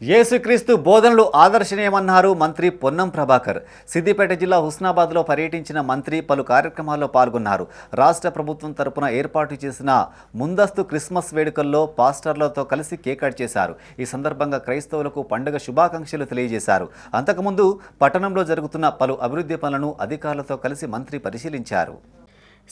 యేసుక్రీస్తు బోధనలు ఆదర్శనీయమన్నారు మంత్రి పొన్నం ప్రభాకర్. సిద్దిపేట జిల్లా హుస్నాబాద్లో పర్యటించిన మంత్రి పలు కార్యక్రమాల్లో పాల్గొన్నారు. రాష్ట్ర ప్రభుత్వం తరపున ఏర్పాటు చేసిన ముందస్తు క్రిస్మస్ వేడుకల్లో పాస్టర్లతో కలిసి కేక్ కట్ చేశారు. ఈ సందర్భంగా క్రైస్తవులకు పండుగ శుభాకాంక్షలు తెలియజేశారు. అంతకుముందు పట్టణంలో జరుగుతున్న పలు అభివృద్ధి పనులను అధికారులతో కలిసి మంత్రి పరిశీలించారు.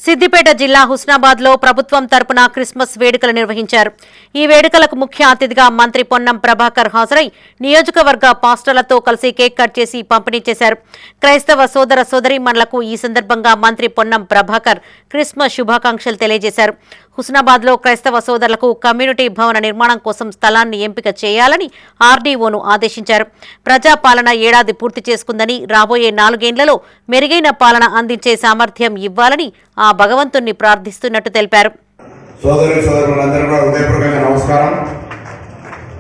సిద్దిపేట జిల్లా హుస్నాబాద్లో ప్రభుత్వం తరపున క్రిస్మస్ వేడుకలు నిర్వహించారు. ఈ వేడుకలకు ముఖ్య అతిథిగా మంత్రి పొన్నం ప్రభాకర్ హాజరై నియోజకవర్గ పాస్టర్లతో కలిసి కేక్ కట్ చేసి పంపిణీ చేశారు. క్రైస్తవ సోదర సోదరీమణులకు ఈ సందర్భంగా మంత్రి పొన్నం ప్రభాకర్ క్రిస్మస్ శుభాకాంక్షలు తెలియజేశారు. హుస్నాబాద్లో క్రైస్తవ సోదరులకు కమ్యూనిటీ భవన నిర్మాణం కోసం స్థలాన్ని ఎంపిక చేయాలని ఆర్డీఓను ఆదేశించారు. ప్రజాపాలన ఏడాది పూర్తి చేసుకుందని, రాబోయే 4 ఏళ్లలో మెరుగైన పాలన అందించే సామర్థ్యం ఇవ్వాలని ఆ భగవంతుణ్ణి ప్రార్థిస్తున్నట్టు తెలిపారు. సోదరి సోదరులందరూ కూడా హృదయపూర్వకంగా నమస్కారం.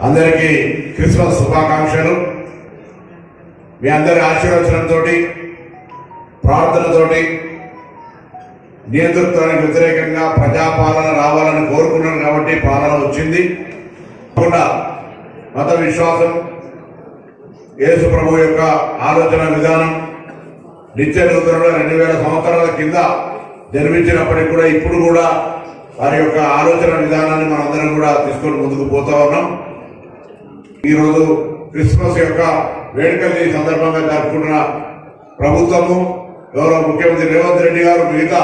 అందరికీ క్రిస్మస్ శుభాకాంక్షలు. మీ అందరి ఆశీర్వచనంతో ప్రార్థనతోటి నియంతృత్వానికి వ్యతిరేకంగా ప్రజాపాలన రావాలని కోరుకున్నాను కాబట్టి పాలన వచ్చింది. మత విశ్వాసం, యేసు ప్రభు యొక్క ఆలోచన విధానం నిత్య నూతనంలో 2000 సంవత్సరాల కింద జన్మించినప్పటికీ కూడా ఇప్పుడు కూడా వారి యొక్క ఆలోచన విధానాన్ని మనందరం కూడా తీసుకొని ముందుకు పోతా ఉన్నాం. ఈరోజు క్రిస్మస్ యొక్క వేడుకలు ఈ సందర్భంగా జరుపుకుంటున్న ప్రభుత్వము, గౌరవ ముఖ్యమంత్రి రేవంత్ రెడ్డి గారు, మిగతా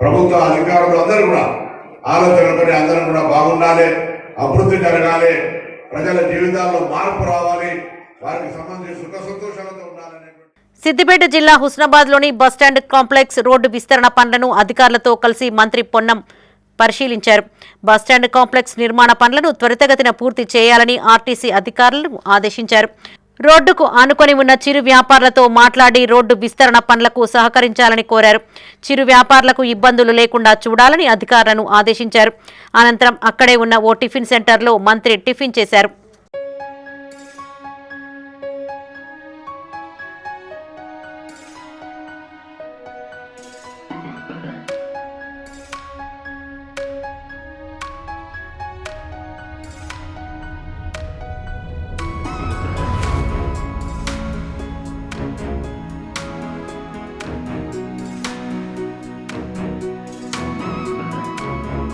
ప్రభుత్వ అధికారులు అందరూ కూడా ఆలోచనపడి అందరం కూడా బాగుండాలి, అభివృద్ధి జరగాలి, ప్రజల జీవితాల్లో మార్పు రావాలి, వారికి సంబంధించి సుఖ సంతోషాలతో ఉండాలని. సిద్దిపేట జిల్లా హుస్నాబాద్లోని బస్టాండ్ కాంప్లెక్స్ రోడ్డు విస్తరణ పనులను అధికారులతో కలిసి మంత్రి పొన్నం పరిశీలించారు. బస్టాండ్ కాంప్లెక్స్ నిర్మాణ పనులను త్వరితగతిన పూర్తి చేయాలని ఆర్టీసీ అధికారులను ఆదేశించారు. రోడ్డుకు ఆనుకొని ఉన్న చిరు వ్యాపారులతో మాట్లాడి రోడ్డు విస్తరణ పనులకు సహకరించాలని కోరారు. చిరు వ్యాపారులకు ఇబ్బందులు లేకుండా చూడాలని అధికారులను ఆదేశించారు. అనంతరం అక్కడే ఉన్న ఓ టిఫిన్ సెంటర్లో మంత్రి టిఫిన్ చేశారు.